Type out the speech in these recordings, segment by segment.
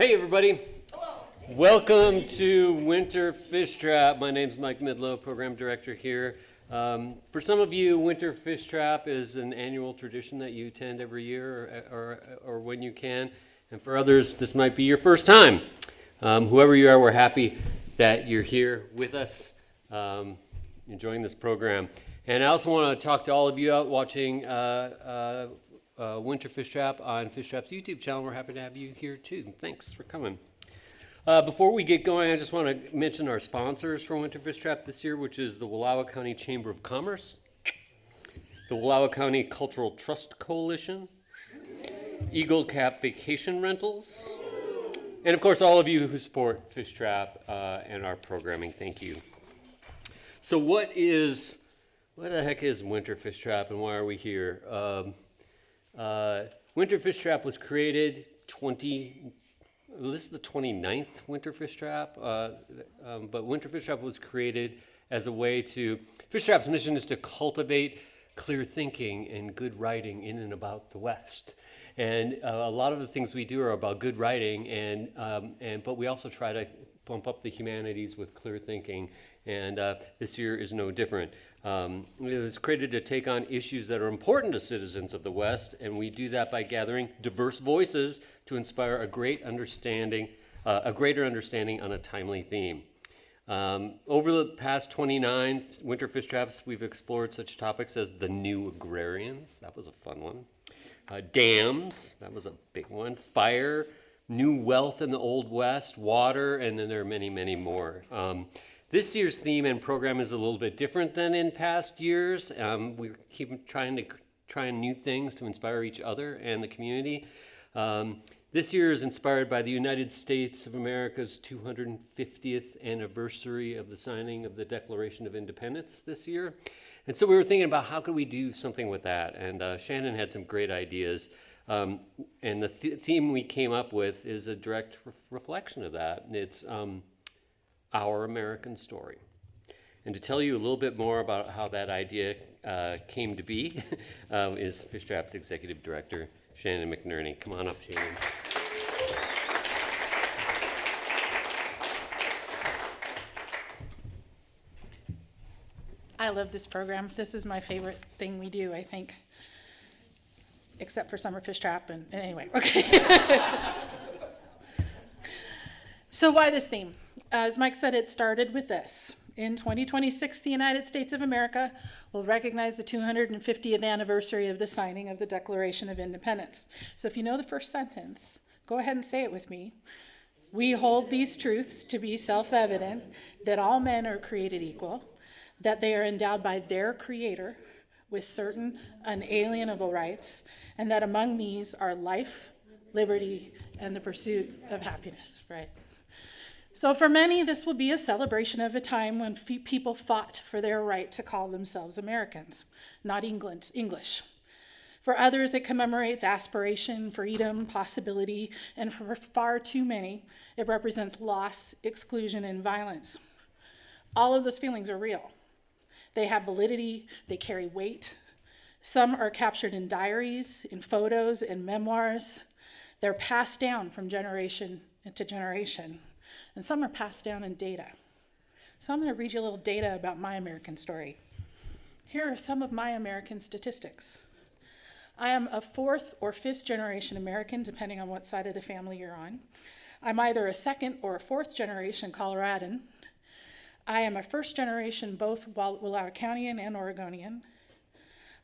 Hey everybody. Hello. Welcome to Winter Fishtrap. My name's Mike Midlow, Program Director here. For some of you, Winter Fishtrap is an annual tradition that you attend every year or when you can. And for others, this might be your first time. Whoever you are, we're happy that you're here with us, enjoying this program. And I also want to talk to all of you out watching Winter Fishtrap on Fishtrap's YouTube channel. We're happy to have you here too. Thanks for coming. Before we get going, I just want to mention our sponsors for Winter Fishtrap this year, which is the Wallowa County Chamber of Commerce, the Wallowa County Cultural Trust Coalition, Eagle Cap Vacation Rentals, and of course all of you who support Fishtrap and our programming. Thank you. So what the heck is Winter Fishtrap and why are we here? Winter Fishtrap was created this is the 29th Winter Fishtrap, but Winter Fishtrap was created as a way to, Fishtrap's mission is to cultivate clear thinking and good writing in and about the West. And a lot of the things we do are about good writing, but we also try to bump up the humanities with clear thinking, and this year is no different. It was created to take on issues that are important to citizens of the West, and we do that by gathering diverse voices to inspire a greater understanding on a timely theme. Over the past 29 Winter Fishtraps, we've explored such topics as the new agrarians. That was a fun one. Dams. That was a big one. Fire. New wealth in the Old West. Water. And then there are many, many more. This year's theme and program is a little bit different than in past years. We keep trying new things to inspire each other and the community. This year is inspired by the United States of America's 250th anniversary of the signing of the Declaration of Independence this year. And so we were thinking about how could we do something with that. And Shannon had some great ideas. And the theme we came up with is a direct reflection of that. It's Our American Story. And to tell you a little bit more about how that idea came to be is Fishtrap's Executive Director, Shannon McNerney. Come on up, Shannon. I love this program. This is my favorite thing we do, I think, except for Summer Fishtrap. And anyway, okay. So why this theme? As Mike said, it started with this. In 2026, the United States of America will recognize the 250th anniversary of the signing of the Declaration of Independence. So if you know the first sentence, go ahead and say it with me. We hold these truths to be self-evident, that all men are created equal, that they are endowed by their Creator with certain unalienable rights, and that among these are life, liberty, and the pursuit of happiness, right? So for many, this will be a celebration of a time when people fought for their right to call themselves Americans, not English. For others, it commemorates aspiration, freedom, possibility, and for far too many, it represents loss, exclusion, and violence. All of those feelings are real. They have validity, they carry weight. Some are captured in diaries, in photos, in memoirs. They're passed down from generation to generation. And some are passed down in data. So I'm going to read you a little data about my American story. Here are some of my American statistics. I am a fourth or fifth generation American, depending on what side of the family you're on. I'm either a second or a fourth generation Coloradan. I am a first generation both Wallowa Countyan and Oregonian.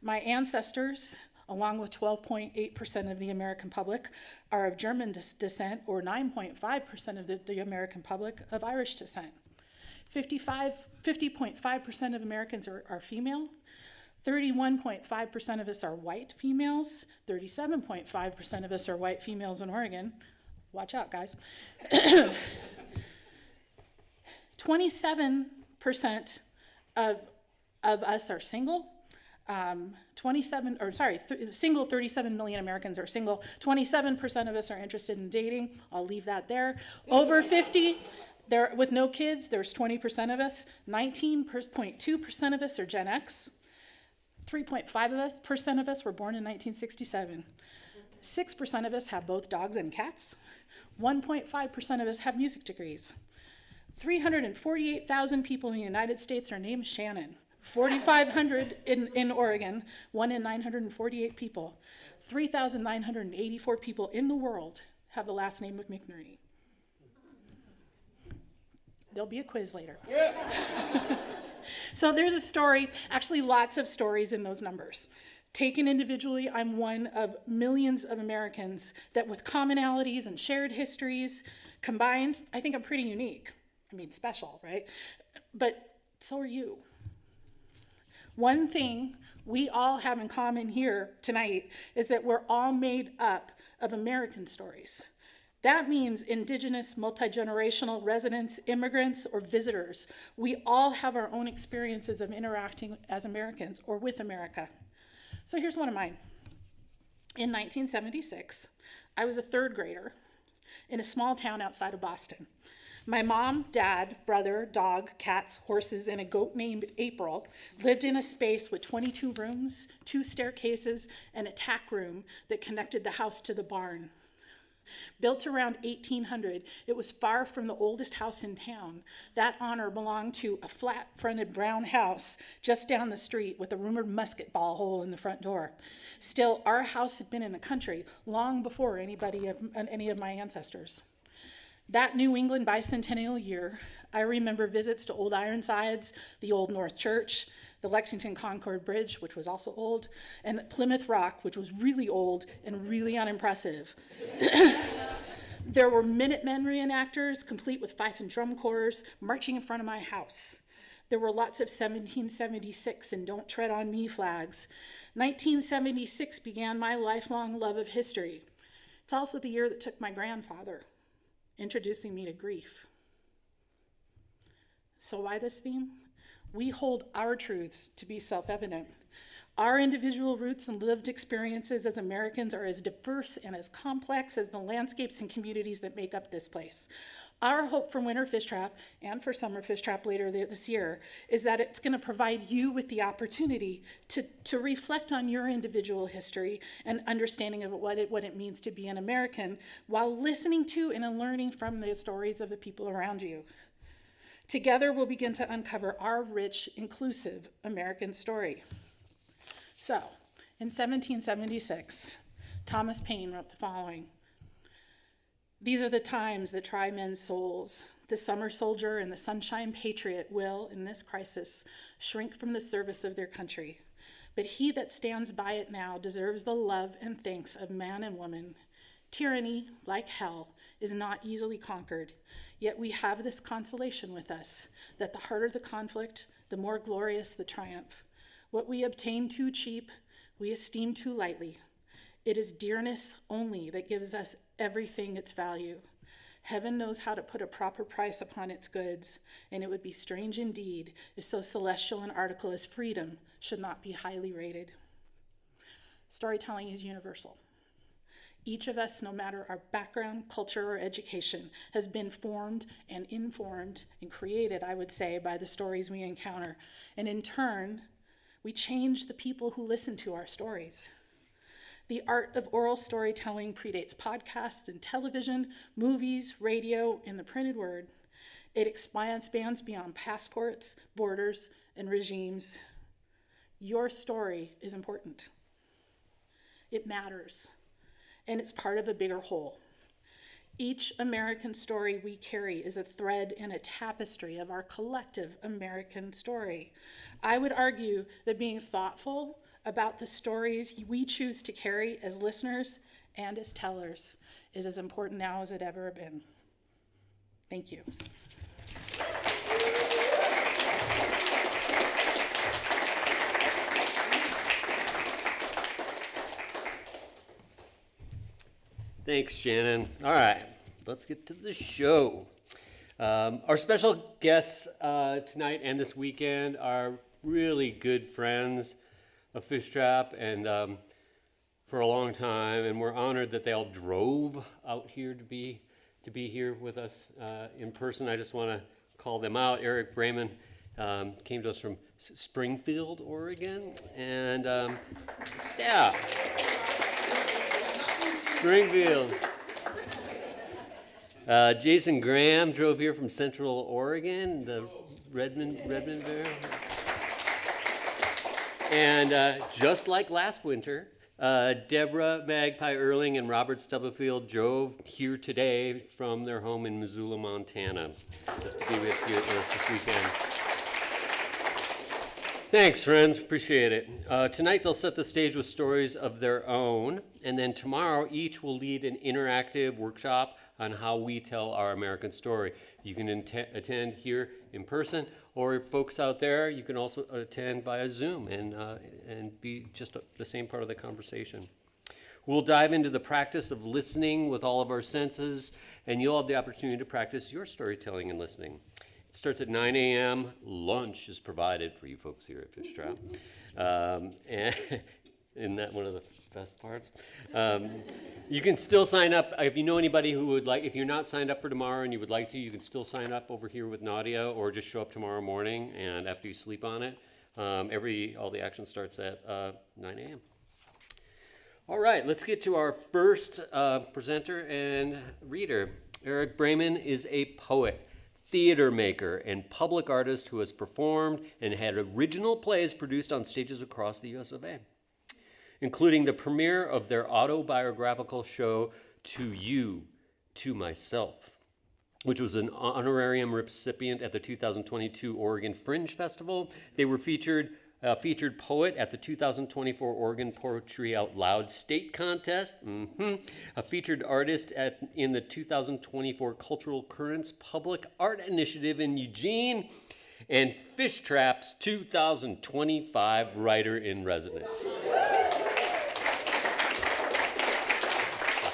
My ancestors, along with 12.8% of the American public, are of German descent, or 9.5% of the American public of Irish descent. 50.5% of Americans are female. 31.5% of us are white females. 37.5% of us are white females in Oregon. Watch out, guys. 27% of us are single. Single 37 million Americans are single. 27% of us are interested in dating. I'll leave that there. Over 50, with no kids, there's 20% of us. 19.2% of us are Gen X. 3.5% of us were born in 1967. 6% of us have both dogs and cats. 1.5% of us have music degrees. 348,000 people in the United States are named Shannon. 4,500 in Oregon, 1 in 948 people. 3,984 people in the world have the last name of McNerney. There'll be a quiz later. So there's a story, actually lots of stories in those numbers. Taken individually, I'm one of millions of Americans that with commonalities and shared histories combined, I think I'm pretty unique. I mean, special, right? But so are you. One thing we all have in common here tonight is that we're all made up of American stories. That means indigenous, multi-generational residents, immigrants, or visitors. We all have our own experiences of interacting as Americans or with America. So here's one of mine. In 1976, I was a third grader in a small town outside of Boston. My mom, dad, brother, dog, cats, horses, and a goat named April lived in a space with 22 rooms, 2 staircases, and a tack room that connected the house to the barn. Built around 1800, it was far from the oldest house in town. That honor belonged to a flat-fronted brown house just down the street with a rumored musket ball hole in the front door. Still, our house had been in the country long before any of my ancestors. That New England bicentennial year, I remember visits to Old Ironsides, the Old North Church, the Lexington Concord Bridge, which was also old, and Plymouth Rock, which was really old and really unimpressive. There were Minutemen reenactors, complete with fife and drum corps, marching in front of my house. There were lots of 1776 and Don't Tread on Me flags. 1976 began my lifelong love of history. It's also the year that took my grandfather, introducing me to grief. So why this theme? We hold our truths to be self-evident. Our individual roots and lived experiences as Americans are as diverse and as complex as the landscapes and communities that make up this place. Our hope for Winter Fishtrap and for Summer Fishtrap later this year is that it's going to provide you with the opportunity to reflect on your individual history and understanding of what it means to be an American while listening to and learning from the stories of the people around you. Together, we'll begin to uncover our rich, inclusive American story. So, in 1776, Thomas Paine wrote the following. These are the times that try men's souls. The summer soldier and the sunshine patriot will, in this crisis, shrink from the service of their country. But he that stands by it now deserves the love and thanks of man and woman. Tyranny, like hell, is not easily conquered. Yet we have this consolation with us, that the harder the conflict, the more glorious the triumph. What we obtain too cheap, we esteem too lightly. It is dearness only that gives us everything its value. Heaven knows how to put a proper price upon its goods, and it would be strange indeed if so celestial an article as freedom should not be highly rated. Storytelling is universal. Each of us, no matter our background, culture, or education, has been formed and informed and created, I would say, by the stories we encounter. And in turn, we change the people who listen to our stories. The art of oral storytelling predates podcasts and television, movies, radio, and the printed word. It spans beyond passports, borders, and regimes. Your story is important. It matters. And it's part of a bigger whole. Each American story we carry is a thread in a tapestry of our collective American story. I would argue that being thoughtful about the stories we choose to carry as listeners and as tellers is as important now as it ever been. Thank you. Thanks, Shannon. All right, let's get to the show. Our special guests tonight and this weekend are really good friends of Fishtrap and for a long time, and we're honored that they all drove out here to be here with us in person. I just want to call them out. Eric Braman came to us from Springfield, Oregon, and yeah. Springfield. Jason Graham drove here from Central Oregon, the Redmond Bear. And just like last winter, Debra, Magpie, Earling, and Robert Stubblefield drove here today from their home in Missoula, Montana, just to be with you this weekend. Thanks, friends. Appreciate it. Tonight, they'll set the stage with stories of their own, and then tomorrow, each will lead an interactive workshop on how we tell our American story. You can attend here in person, or folks out there, you can also attend via Zoom and be just the same part of the conversation. We'll dive into the practice of listening with all of our senses, and you'll have the opportunity to practice your storytelling and listening. It starts at 9 a.m. Lunch is provided for you folks here at Fishtrap. And isn't that one of the best parts? You can still sign up. If you know anybody who would like, if you're not signed up for tomorrow and you would like to, you can still sign up over here with Nadia, or just show up tomorrow morning and after you sleep on it. All the action starts at 9 a.m. All right, let's get to our first presenter and reader. Eric Braman is a poet, theater maker, and public artist who has performed and had original plays produced on stages across the US of A, including the premiere of their autobiographical show, To You, To Myself, which was an honorarium recipient at the 2022 Oregon Fringe Festival. They were featured poet at the 2024 Oregon Poetry Out Loud State Contest, a featured artist in the 2024 Cultural Currents Public Art Initiative in Eugene, and Fishtrap's 2025 Writer in Residence.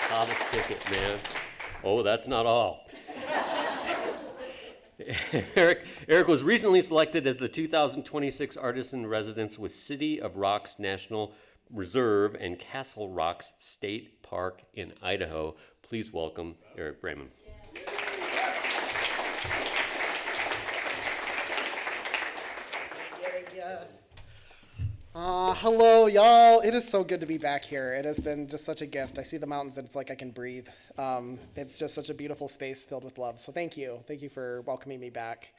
Hottest ticket, man. Oh, that's not all. Eric was recently selected as the 2026 Artist in Residence with City of Rocks National Reserve and Castle Rocks State Park in Idaho. Please welcome Eric Braman. Hello, y'all. It is so good to be back here. It has been just such a gift. I see the mountains and it's like I can breathe. It's just such a beautiful space filled with love. So thank you. Thank you for welcoming me back.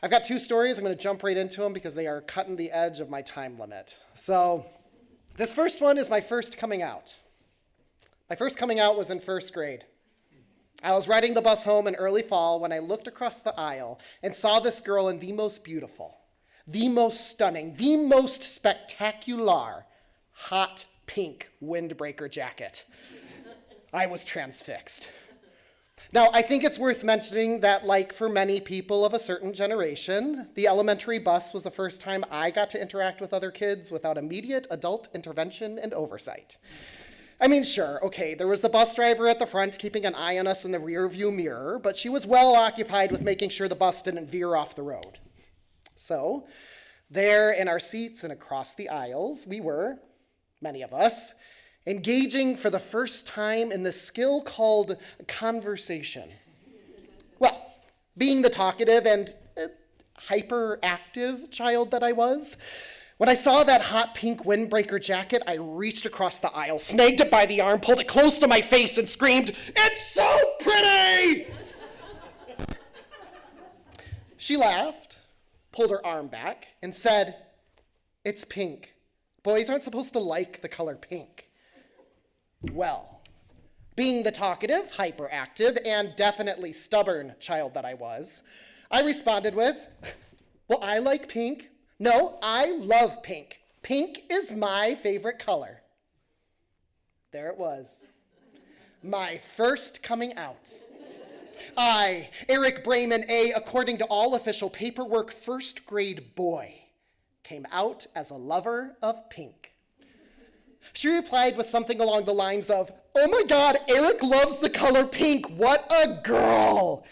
I've got two stories. I'm going to jump right into them because they are cutting the edge of my time limit. So this first one is my first coming out. My first coming out was in first grade. I was riding the bus home in early fall when I looked across the aisle and saw this girl in the most beautiful, the most stunning, the most spectacular hot pink windbreaker jacket. I was transfixed. Now, I think it's worth mentioning that, like for many people of a certain generation, the elementary bus was the first time I got to interact with other kids without immediate adult intervention and oversight. I mean, sure, okay, there was the bus driver at the front keeping an eye on us in the rear view mirror, but she was well occupied with making sure the bus didn't veer off the road. So, there in our seats and across the aisles, we were, many of us, engaging for the first time in the skill called conversation. Well, being the talkative and hyperactive child that I was, when I saw that hot pink windbreaker jacket, I reached across the aisle, snagged it by the arm, pulled it close to my face, and screamed, "It's so pretty!" She laughed, pulled her arm back, and said, "It's pink. Boys aren't supposed to like the color pink." Well, being the talkative, hyperactive, and definitely stubborn child that I was, I responded with, "Well, I like pink. No, I love pink. Pink is my favorite color." There it was. My first coming out. I, Eric Braman, a, according to all official paperwork, first grade boy, came out as a lover of pink. She replied with something along the lines of, "Oh my God, Eric loves the color pink. What a girl."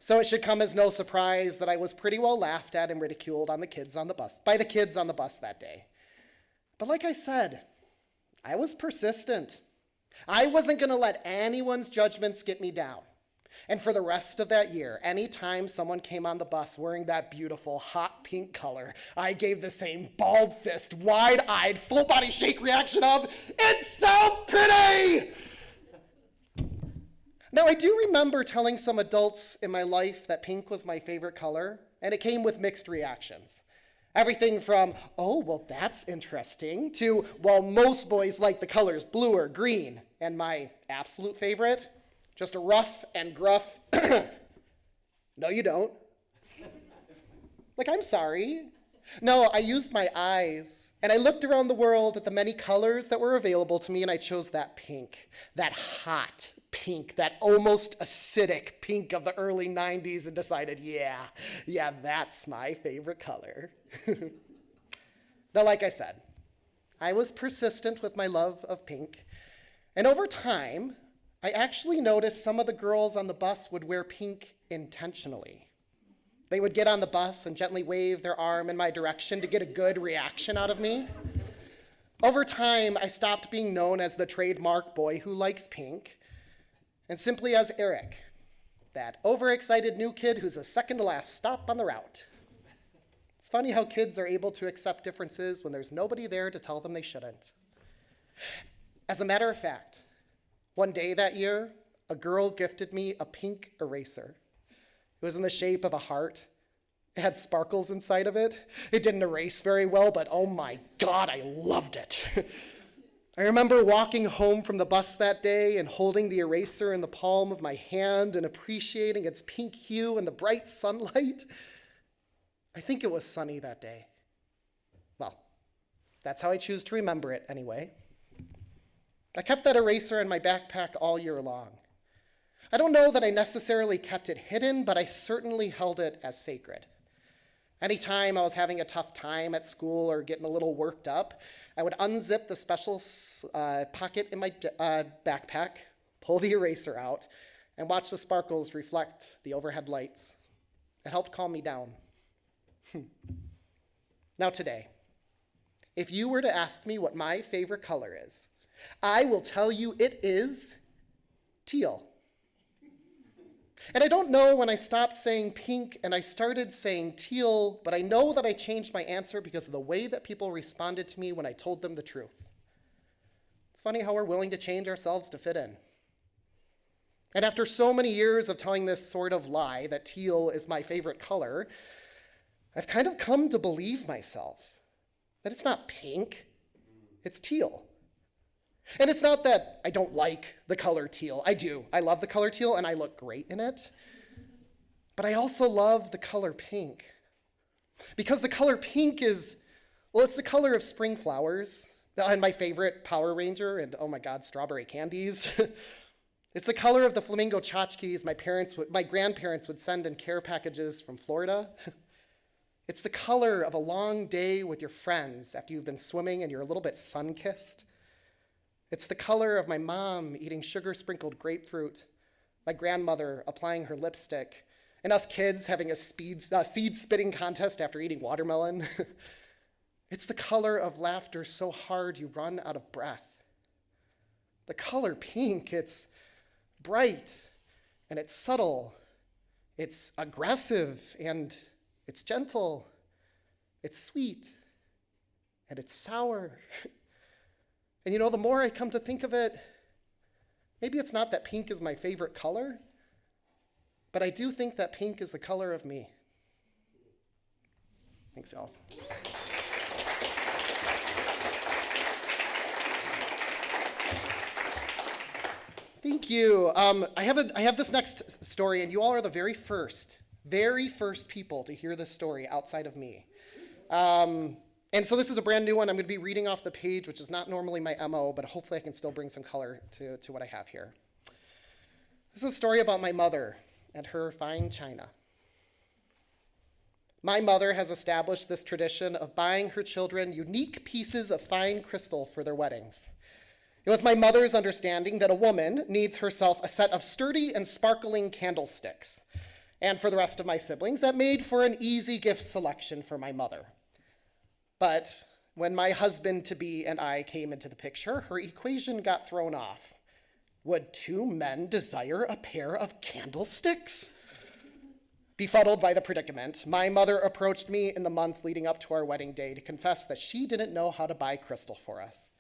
So it should come as no surprise that I was pretty well laughed at and ridiculed by the kids on the bus that day. But like I said, I was persistent. I wasn't going to let anyone's judgments get me down. And for the rest of that year, anytime someone came on the bus wearing that beautiful hot pink color, I gave the same bald fist, wide-eyed, full body shake reaction of, "It's so pretty!" Now, I do remember telling some adults in my life that pink was my favorite color, and it came with mixed reactions. Everything from, oh, well, that's interesting, to, well, most boys like the colors blue or green, and my absolute favorite, just a rough and gruff, no, you don't. Like, I'm sorry. No, I used my eyes, and I looked around the world at the many colors that were available to me, and I chose that pink, that hot pink, that almost acidic pink of the early 90s, and decided, yeah, that's my favorite color. Now, like I said, I was persistent with my love of pink, and over time, I actually noticed some of the girls on the bus would wear pink intentionally. They would get on the bus and gently wave their arm in my direction to get a good reaction out of me. Over time, I stopped being known as the trademark boy who likes pink, and simply as Eric, that overexcited new kid who's a second to last stop on the route. It's funny how kids are able to accept differences when there's nobody there to tell them they shouldn't. As a matter of fact, one day that year, a girl gifted me a pink eraser. It was in the shape of a heart. It had sparkles inside of it. It didn't erase very well, but oh my God, I loved it. I remember walking home from the bus that day and holding the eraser in the palm of my hand and appreciating its pink hue in the bright sunlight. I think it was sunny that day. Well, that's how I choose to remember it anyway. I kept that eraser in my backpack all year long. I don't know that I necessarily kept it hidden, but I certainly held it as sacred. Anytime I was having a tough time at school or getting a little worked up, I would unzip the special pocket in my backpack, pull the eraser out, and watch the sparkles reflect the overhead lights. It helped calm me down. Now today, if you were to ask me what my favorite color is, I will tell you it is teal. And I don't know when I stopped saying pink and I started saying teal, but I know that I changed my answer because of the way that people responded to me when I told them the truth. It's funny how we're willing to change ourselves to fit in. And after so many years of telling this sort of lie that teal is my favorite color, I've kind of come to believe myself that it's not pink, it's teal. And it's not that I don't like the color teal. I do. I love the color teal, and I look great in it. But I also love the color pink. Because the color pink is, well, it's the color of spring flowers, and my favorite Power Ranger, and oh my God, strawberry candies. It's the color of the flamingo tchotchkes my grandparents would send in care packages from Florida. It's the color of a long day with your friends after you've been swimming and you're a little bit sun-kissed. It's the color of my mom eating sugar-sprinkled grapefruit, my grandmother applying her lipstick, and us kids having a seed-spitting contest after eating watermelon. It's the color of laughter so hard you run out of breath. The color pink, it's bright, and it's subtle. It's aggressive, and it's gentle. It's sweet, and it's sour. And you know, the more I come to think of it, maybe it's not that pink is my favorite color, but I do think that pink is the color of me. Thanks, y'all. Thank you. I have this next story, and you all are the very first people to hear this story outside of me. And so this is a brand new one. I'm going to be reading off the page, which is not normally my MO, but hopefully I can still bring some color to what I have here. This is a story about my mother and her fine china. My mother has established this tradition of buying her children unique pieces of fine crystal for their weddings. It was my mother's understanding that a woman needs herself a set of sturdy and sparkling candlesticks. And for the rest of my siblings, that made for an easy gift selection for my mother. But when my husband-to-be and I came into the picture, her equation got thrown off. Would two men desire a pair of candlesticks? Befuddled by the predicament, my mother approached me in the month leading up to our wedding day to confess that she didn't know how to buy crystal for us.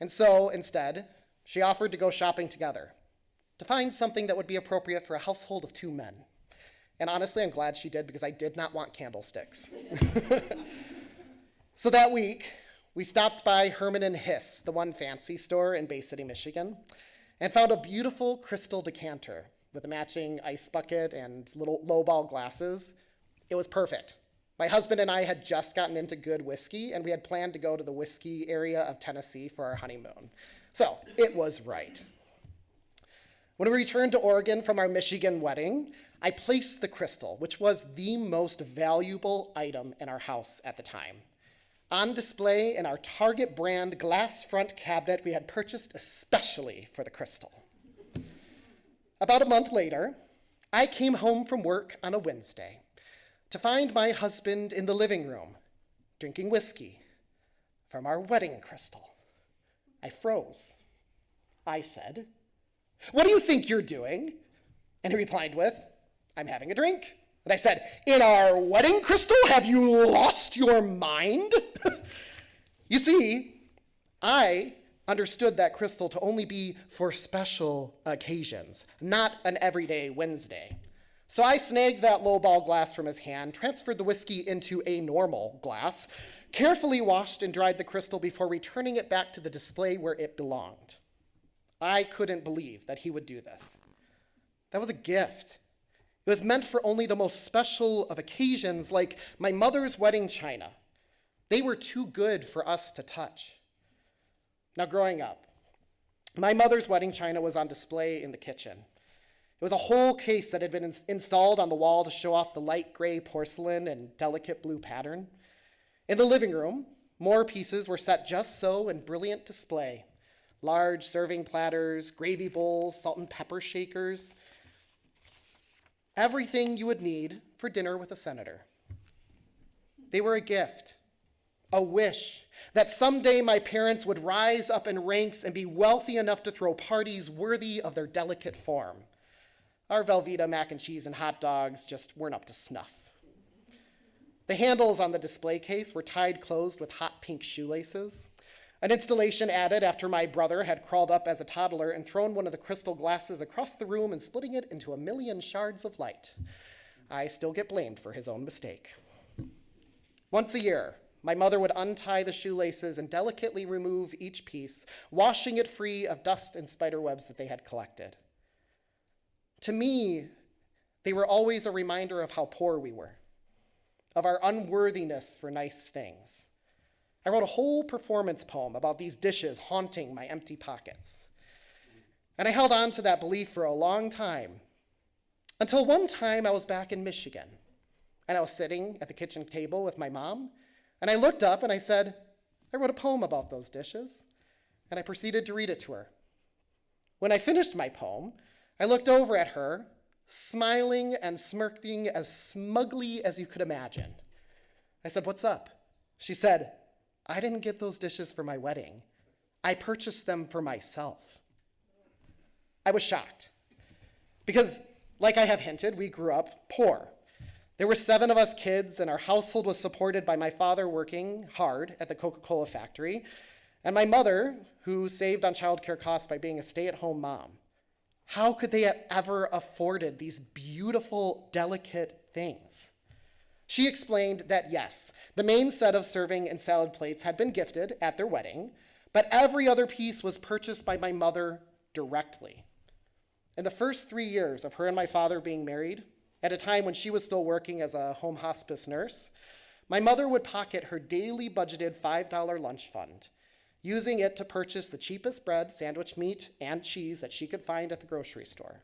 And so, instead, she offered to go shopping together. to find something that would be appropriate for a household of 2 men. And honestly, I'm glad she did because I did not want candlesticks. So that week, we stopped by Herman and Hiss, the one fancy store in Bay City, Michigan, and found a beautiful crystal decanter with a matching ice bucket and little lowball glasses. It was perfect. My husband and I had just gotten into good whiskey, and we had planned to go to the whiskey area of Tennessee for our honeymoon. So it was right. When we returned to Oregon from our Michigan wedding, I placed the crystal, which was the most valuable item in our house at the time, on display in our Target brand glass front cabinet we had purchased especially for the crystal. About a month later, I came home from work on a Wednesday to find my husband in the living room drinking whiskey from our wedding crystal. I froze. I said, "What do you think you're doing?" And he replied with, "I'm having a drink." And I said, "In our wedding crystal? Have you lost your mind?" You see, I understood that crystal to only be for special occasions, not an everyday Wednesday. So I snagged that lowball glass from his hand, transferred the whiskey into a normal glass, carefully washed and dried the crystal before returning it back to the display where it belonged. I couldn't believe that he would do this. That was a gift. It was meant for only the most special of occasions, like my mother's wedding china. They were too good for us to touch. Now, growing up, my mother's wedding china was on display in the kitchen. It was a whole case that had been installed on the wall to show off the light gray porcelain and delicate blue pattern. In the living room, more pieces were set just so in brilliant display. Large serving platters, gravy bowls, salt and pepper shakers. Everything you would need for dinner with a senator. They were a gift, a wish that someday my parents would rise up in ranks and be wealthy enough to throw parties worthy of their delicate form. Our Velveeta mac and cheese and hot dogs just weren't up to snuff. The handles on the display case were tied closed with hot pink shoelaces. An installation added after my brother had crawled up as a toddler and thrown one of the crystal glasses across the room and splitting it into a million shards of light. I still get blamed for his own mistake. Once a year, my mother would untie the shoelaces and delicately remove each piece, washing it free of dust and spider webs that they had collected. To me, they were always a reminder of how poor we were, of our unworthiness for nice things. I wrote a whole performance poem about these dishes haunting my empty pockets. And I held on to that belief for a long time, until one time I was back in Michigan, and I was sitting at the kitchen table with my mom, and I looked up and I said, "I wrote a poem about those dishes," and I proceeded to read it to her. When I finished my poem, I looked over at her, smiling and smirking as smugly as you could imagine. I said, "What's up?" She said, "I didn't get those dishes for my wedding. I purchased them for myself." I was shocked because, like I have hinted, we grew up poor. There were 7 of us kids, and our household was supported by my father working hard at the Coca-Cola factory, and my mother, who saved on childcare costs by being a stay-at-home mom. How could they have ever afforded these beautiful, delicate things? She explained that yes, the main set of serving and salad plates had been gifted at their wedding, but every other piece was purchased by my mother directly. In the first 3 years of her and my father being married, at a time when she was still working as a home hospice nurse, my mother would pocket her daily budgeted $5 lunch fund, using it to purchase the cheapest bread, sandwich meat, and cheese that she could find at the grocery store.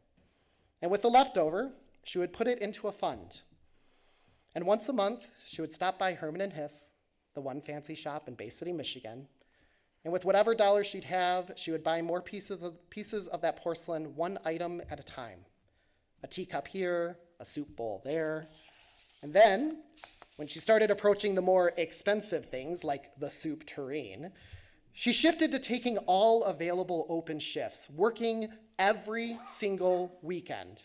And with the leftover, she would put it into a fund. And once a month, she would stop by Herman and Hiss, the one fancy shop in Bay City, Michigan, and with whatever dollars she'd have, she would buy more pieces of that porcelain, one item at a time. A teacup here, a soup bowl there. And then, when she started approaching the more expensive things like the soup tureen, she shifted to taking all available open shifts, working every single weekend,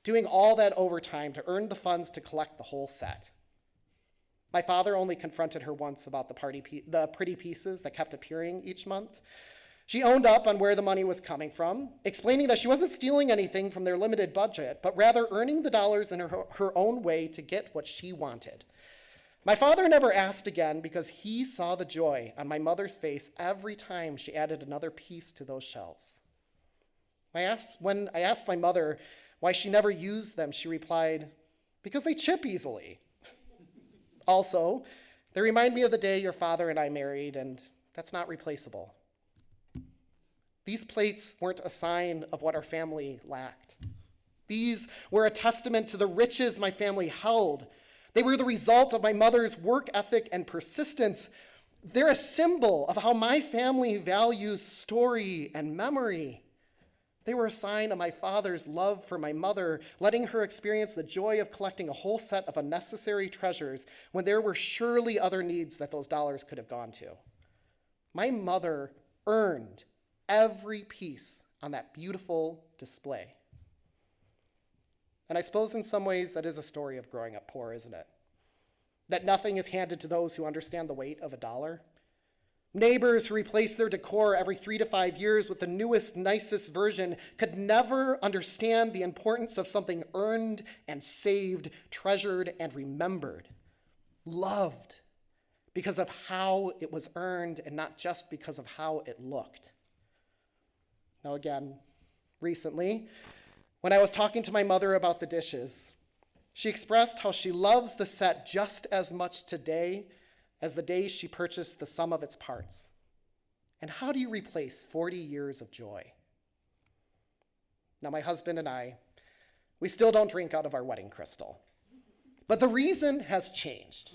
doing all that overtime to earn the funds to collect the whole set. My father only confronted her once about the pretty pieces that kept appearing each month. She owned up on where the money was coming from, explaining that she wasn't stealing anything from their limited budget, but rather earning the dollars in her own way to get what she wanted. My father never asked again because he saw the joy on my mother's face every time she added another piece to those shelves. When I asked my mother why she never used them, she replied, "Because they chip easily." Also, they remind me of the day your father and I married, and that's not replaceable. These plates weren't a sign of what our family lacked. These were a testament to the riches my family held. They were the result of my mother's work ethic and persistence. They're a symbol of how my family values story and memory. They were a sign of my father's love for my mother, letting her experience the joy of collecting a whole set of unnecessary treasures when there were surely other needs that those dollars could have gone to. My mother earned every piece on that beautiful display. And I suppose in some ways that is a story of growing up poor, isn't it? That nothing is handed to those who understand the weight of a dollar. Neighbors who replace their decor every 3 to 5 years with the newest, nicest version could never understand the importance of something earned and saved, treasured and remembered, loved, because of how it was earned and not just because of how it looked. Now again, recently, when I was talking to my mother about the dishes, she expressed how she loves the set just as much today as the day she purchased the sum of its parts. And how do you replace 40 years of joy? Now, my husband and I, we still don't drink out of our wedding crystal. But the reason has changed.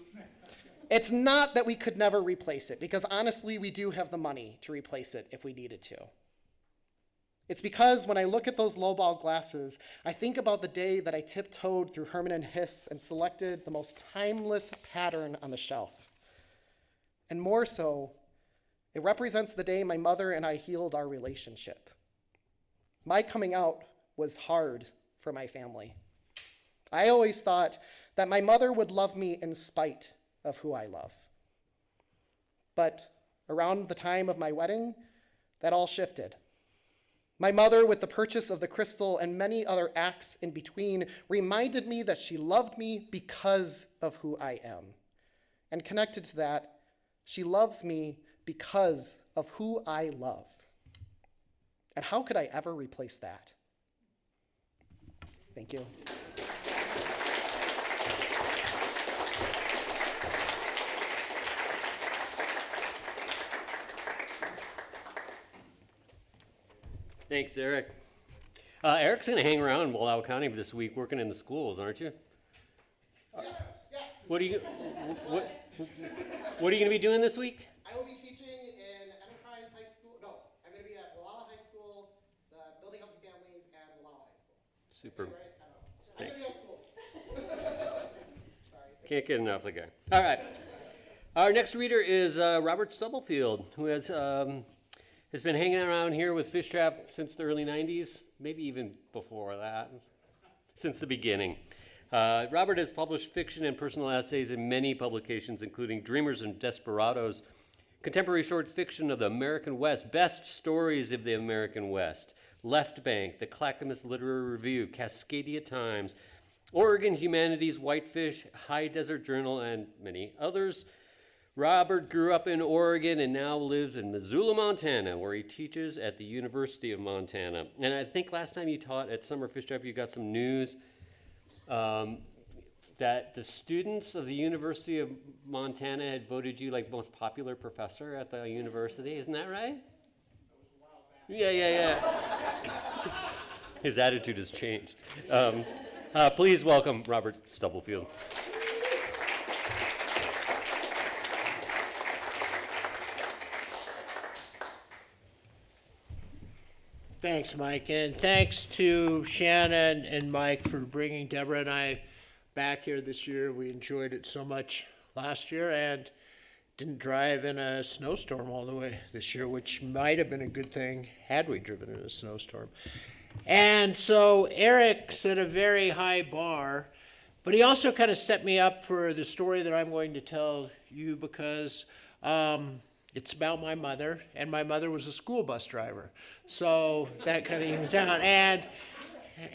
It's not that we could never replace it, because honestly, we do have the money to replace it if we needed to. It's because when I look at those lowball glasses, I think about the day that I tiptoed through Herman and Hiss and selected the most timeless pattern on the shelf. And more so, it represents the day my mother and I healed our relationship. My coming out was hard for my family. I always thought that my mother would love me in spite of who I love. But around the time of my wedding, that all shifted. My mother, with the purchase of the crystal and many other acts in between, reminded me that she loved me because of who I am. And connected to that, she loves me because of who I love. And how could I ever replace that? Thank you. Thanks, Eric. Eric's going to hang around in Wallowa County this week working in the schools, aren't you? Yes. What are you going to be doing this week? I will be teaching in Enterprise High School. No, I'm going to be at Wallowa High School, the Building Healthy Families, and Wallowa High School. Super. Right? I don't know. I'm Thanks. going to be at schools. Sorry. Can't get enough of the guy. All right. Our next reader is Robert Stubblefield, who has been hanging around here with Fishtrap since the early 90s, maybe even before that, since the beginning. Robert has published fiction and personal essays in many publications, including Dreamers and Desperados, Contemporary Short Fiction of the American West, Best Stories of the American West, Left Bank, the Clackamas Literary Review, Cascadia Times, Oregon Humanities, Whitefish, High Desert Journal, and many others. Robert grew up in Oregon and now lives in Missoula, Montana, where he teaches at the University of Montana. And I think last time you taught at Summer Fishtrap, you got some news that the students of the University of Montana had voted you like most popular professor at the university. Isn't that right? Yeah. His attitude has changed. Please welcome Robert Stubblefield. Thanks, Mike, and thanks to Shannon and Mike for bringing Debra and I back here this year. We enjoyed it so much last year and didn't drive in a snowstorm all the way this year, which might have been a good thing had we driven in a snowstorm. And so Eric set a very high bar, but he also kind of set me up for the story that I'm going to tell you because it's about my mother, and my mother was a school bus driver. So that kind of evens out. And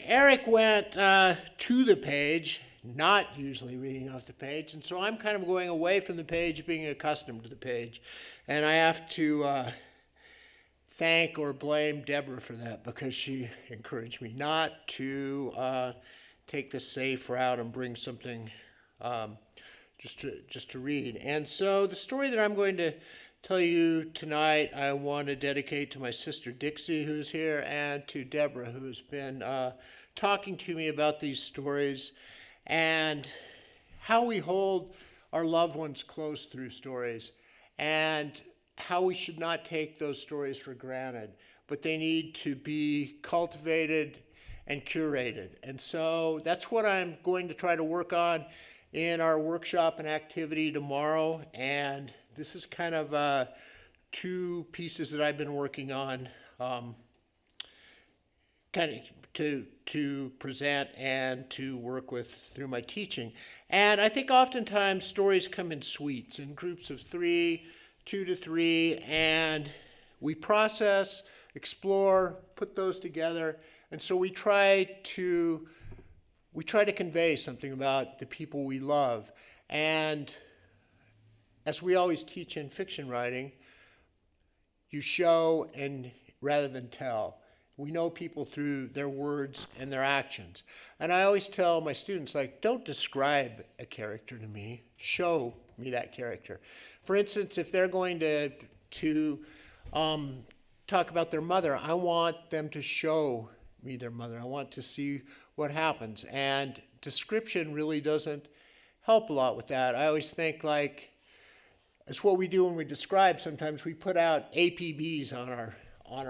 Eric went to the page, not usually reading off the page, and so I'm kind of going away from the page, being accustomed to the page. And I have to thank or blame Debra for that, because she encouraged me not to take the safe route and bring something just to read. And so the story that I'm going to tell you tonight, I want to dedicate to my sister Dixie, who's here, and to Debra, who's been talking to me about these stories and how we hold our loved ones close through stories, and how we should not take those stories for granted, but they need to be cultivated and curated. And so that's what I'm going to try to work on in our workshop and activity tomorrow. And this is kind of two pieces that I've been working on kind of to present and to work with through my teaching. And I think oftentimes stories come in suites, in groups of 3, 2 to 3, and we process, explore, put those together. And so we try to convey something about the people we love. And as we always teach in fiction writing, you show and rather than tell. We know people through their words and their actions. And I always tell my students, like, don't describe a character to me, show me that character. For instance, if they're going to talk about their mother, I want them to show me their mother. I want to see what happens. And description really doesn't help a lot with that. I always think, like, it's what we do when we describe. Sometimes we put out APBs on our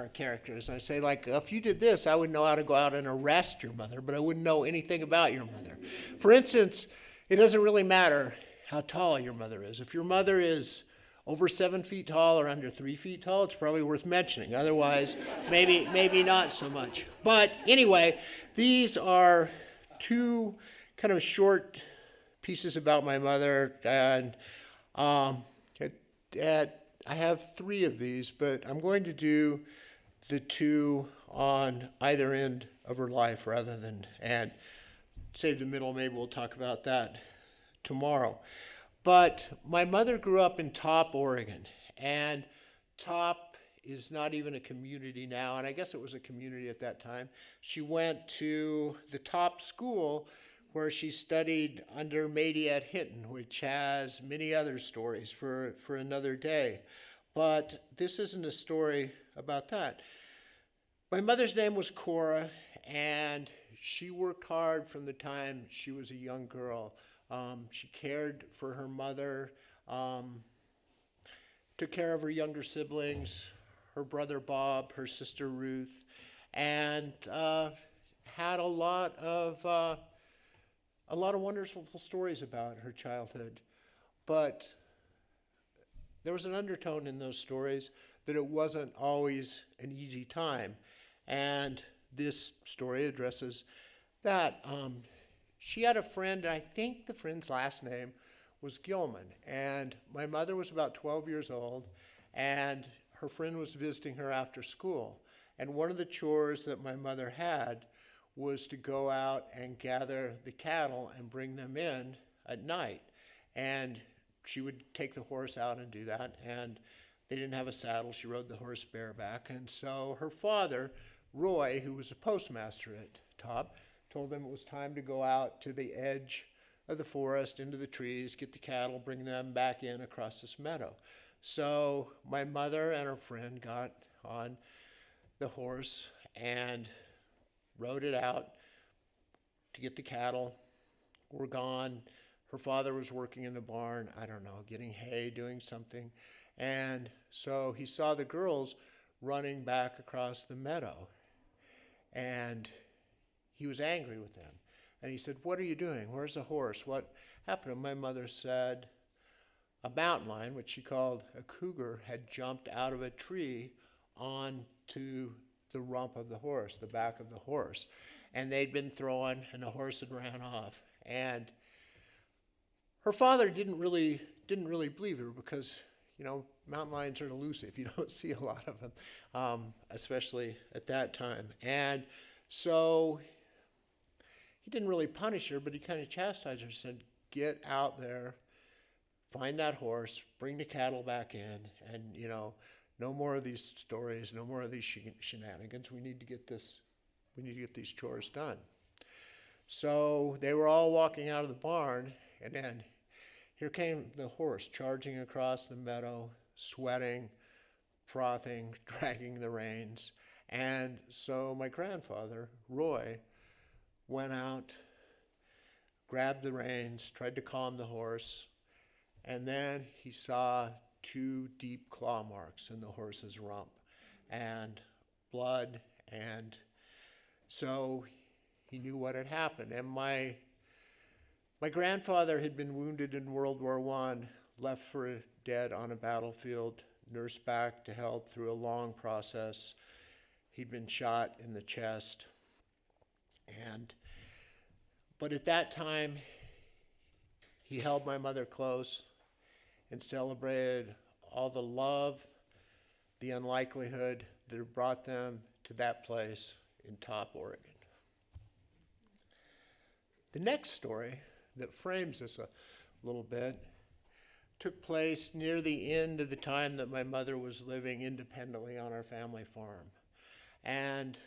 characters. I say, like, if you did this, I would know how to go out and arrest your mother, but I wouldn't know anything about your mother. For instance, it doesn't really matter how tall your mother is. If your mother is over 7 feet tall or under 3 feet tall, it's probably worth mentioning. Otherwise, maybe not so much. But anyway, these are two kind of short pieces about my mother, and I have 3 of these, but I'm going to do the 2 on either end of her life rather than, and save the middle. Maybe we'll talk about that tomorrow. But my mother grew up in Top, Oregon, and Top is not even a community now, and I guess it was a community at that time. She went to the Top school where she studied under Mady at Hinton, which has many other stories for another day. But this isn't a story about that. My mother's name was Cora, and she worked hard from the time she was a young girl. She cared for her mother, took care of her younger siblings, her brother Bob, her sister Ruth, and had a lot of wonderful stories about her childhood. But there was an undertone in those stories that it wasn't always an easy time. And this story addresses that. She had a friend, and I think the friend's last name was Gilman. And my mother was about 12 years old, and her friend was visiting her after school. And one of the chores that my mother had was to go out and gather the cattle and bring them in at night. And she would take the horse out and do that. And they didn't have a saddle. She rode the horse bareback. And so her father, Roy, who was a postmaster at Top, told them it was time to go out to the edge of the forest, into the trees, get the cattle, bring them back in across this meadow. So my mother and her friend got on the horse and rode it out to get the cattle. Were gone. Her father was working in the barn, I don't know, getting hay, doing something. And so he saw the girls running back across the meadow. And he was angry with them. And he said, "What are you doing? Where's the horse? What happened?" And my mother said a mountain lion, which she called a cougar, had jumped out of a tree onto the rump of the horse, the back of the horse. And they'd been thrown, and the horse had ran off. And her father didn't really believe her, because mountain lions are elusive. You don't see a lot of them, especially at that time. And so he didn't really punish her, but he kind of chastised her, said, get out there, find that horse, bring the cattle back in, and, no more of these stories, no more of these shenanigans. We need to get these chores done. So they were all walking out of the barn, and then here came the horse charging across the meadow, sweating, frothing, dragging the reins. And so my grandfather, Roy, went out, grabbed the reins, tried to calm the horse, and then he saw 2 deep claw marks in the horse's rump and blood, and so he knew what had happened. And my grandfather had been wounded in World War I, left for dead on a battlefield, nursed back to health through a long process. He'd been shot in the chest. But at that time, he held my mother close and celebrated all the love, the unlikelihood that had brought them to that place in Top, Oregon. The next story that frames this a little bit took place near the end of the time that my mother was living independently on our family farm. And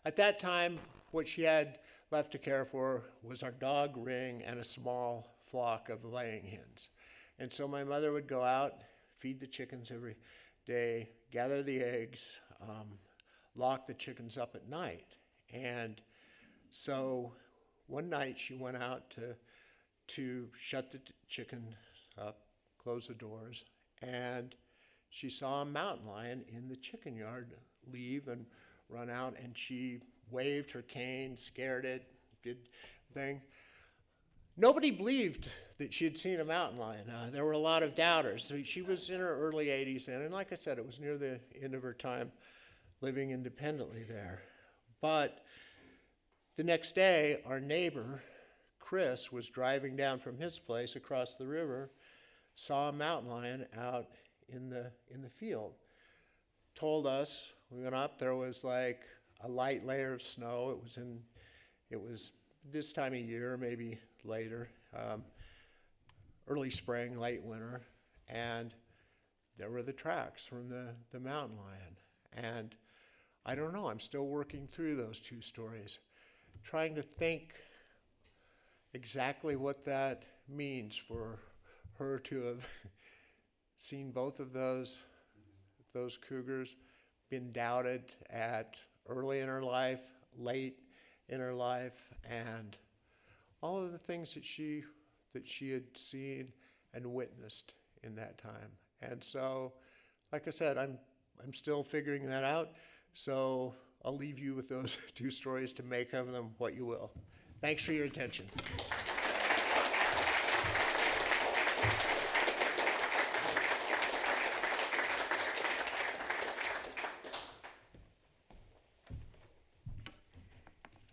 at that time, what she had left to care for was our dog Ring and a small flock of laying hens. And so my mother would go out, feed the chickens every day, gather the eggs, lock the chickens up at night. And so one night she went out to shut the chicken up, close the doors, and she saw a mountain lion in the chicken yard leave and run out, and she waved her cane, scared it, did thing. Nobody believed that she had seen a mountain lion. There were a lot of doubters. So she was in her early 80s then, and like I said, it was near the end of her time living independently there. But the next day, our neighbor, Chris, was driving down from his place across the river, saw a mountain lion out in the field. Told us, we went up, there was like a light layer of snow. It was this time of year, maybe later, early spring, late winter, and there were the tracks from the mountain lion. And I don't know, I'm still working through those 2 stories, trying to think exactly what that means for her to have seen both of those cougars, been doubted at early in her life, late in her life, and all of the things that she had seen and witnessed in that time. And so, like I said, I'm still figuring that out. So I'll leave you with those 2 stories to make of them what you will. Thanks for your attention.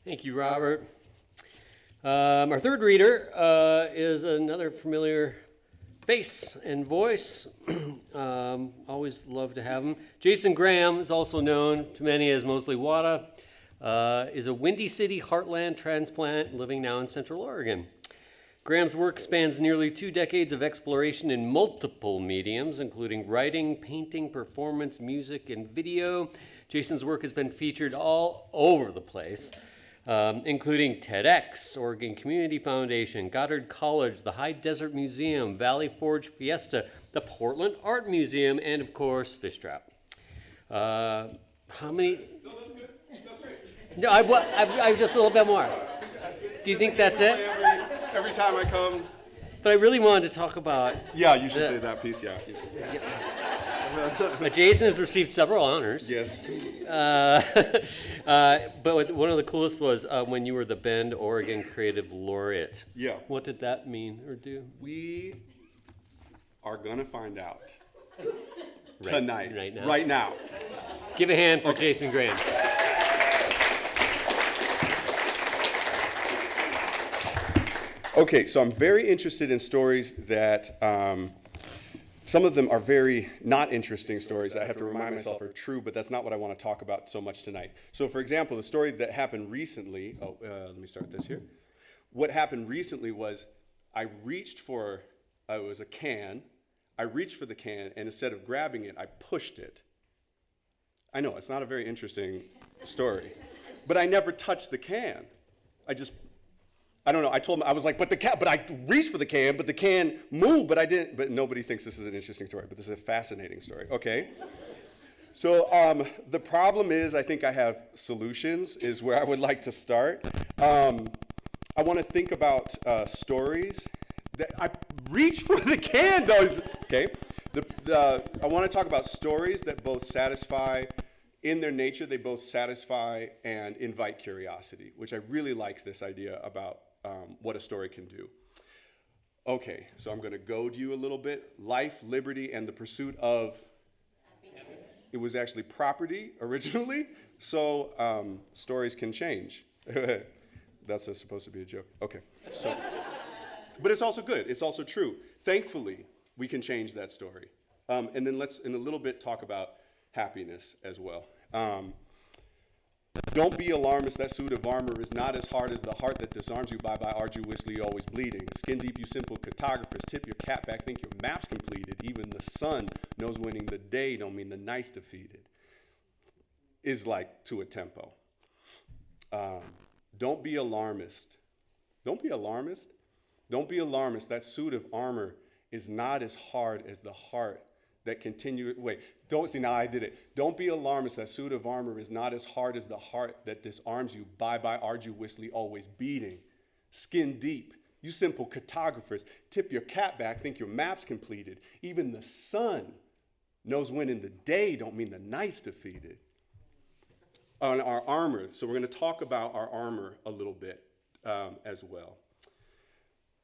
Thank you, Robert. Our third reader is another familiar face and voice. Always love to have him. Jason Graham is also known to many as mostly Wada, is a Windy City heartland transplant living now in Central Oregon. Graham's work spans nearly 2 decades of exploration in multiple mediums, including writing, painting, performance, music, and video. Jason's work has been featured all over the place, including TEDx, Oregon Community Foundation, Goddard College, the High Desert Museum, Valley Forge Fiesta, the Portland Art Museum, and of course, Fishtrap. How many? No, that's good. That's great. No, I just a little bit more. Do you think that's it? Every time I come. But I really wanted to talk about. Yeah, you should say that piece. Yeah. You should say that. Jason has received several honors. Yes. But one of the coolest was when you were the Bend, Oregon Creative Laureate. Yeah. What did that mean or do? We are gonna find out tonight. Right now. Right now. Give a hand for Jason Graham. Okay, so I'm very interested in stories that Some of them are very not interesting stories I have to remind myself are true, but that's not what I want to talk about so much tonight. So for example, the story that happened recently, let me start this here. What happened recently was I reached for, it was a can, I reached for the can, and instead of grabbing it, I pushed it. I know, it's not a very interesting story, but I never touched the can. I don't know, I told him, I was like, but I reached for the can, but the can moved, but I didn't, but nobody thinks this is an interesting story, but this is a fascinating story, okay? So the problem is, I think I have solutions, is where I would like to start. I want to think about stories that I reached for the can, though. Okay, I want to talk about stories that both satisfy, in their nature, they both satisfy and invite curiosity, which I really like this idea about what a story can do. Okay, so I'm going to goad you a little bit. Life, liberty, and the pursuit of happiness. It was actually property originally, so stories can change. That's supposed to be a joke. Okay, so, but it's also good. It's also true. Thankfully, we can change that story. And then let's, in a little bit, talk about happiness as well. Don't be alarmist, that suit of armor is not as hard as the heart that disarms you by arduously always bleeding. Skin deep, you simple cartographers, tip your cap back, think your map's completed. Even the sun knows winning the day don't mean the night's defeated. Is like to a tempo. Don't be alarmist. Don't be alarmist. Don't be alarmist, that suit of armor is not as hard as the heart that now I did it. Don't be alarmist, that suit of armor is not as hard as the heart that disarms you by arduously always beating. Skin deep, you simple cartographers, tip your cap back, think your map's completed. Even the sun knows when in the day don't mean the night's defeated. On our armor, so we're going to talk about our armor a little bit as well.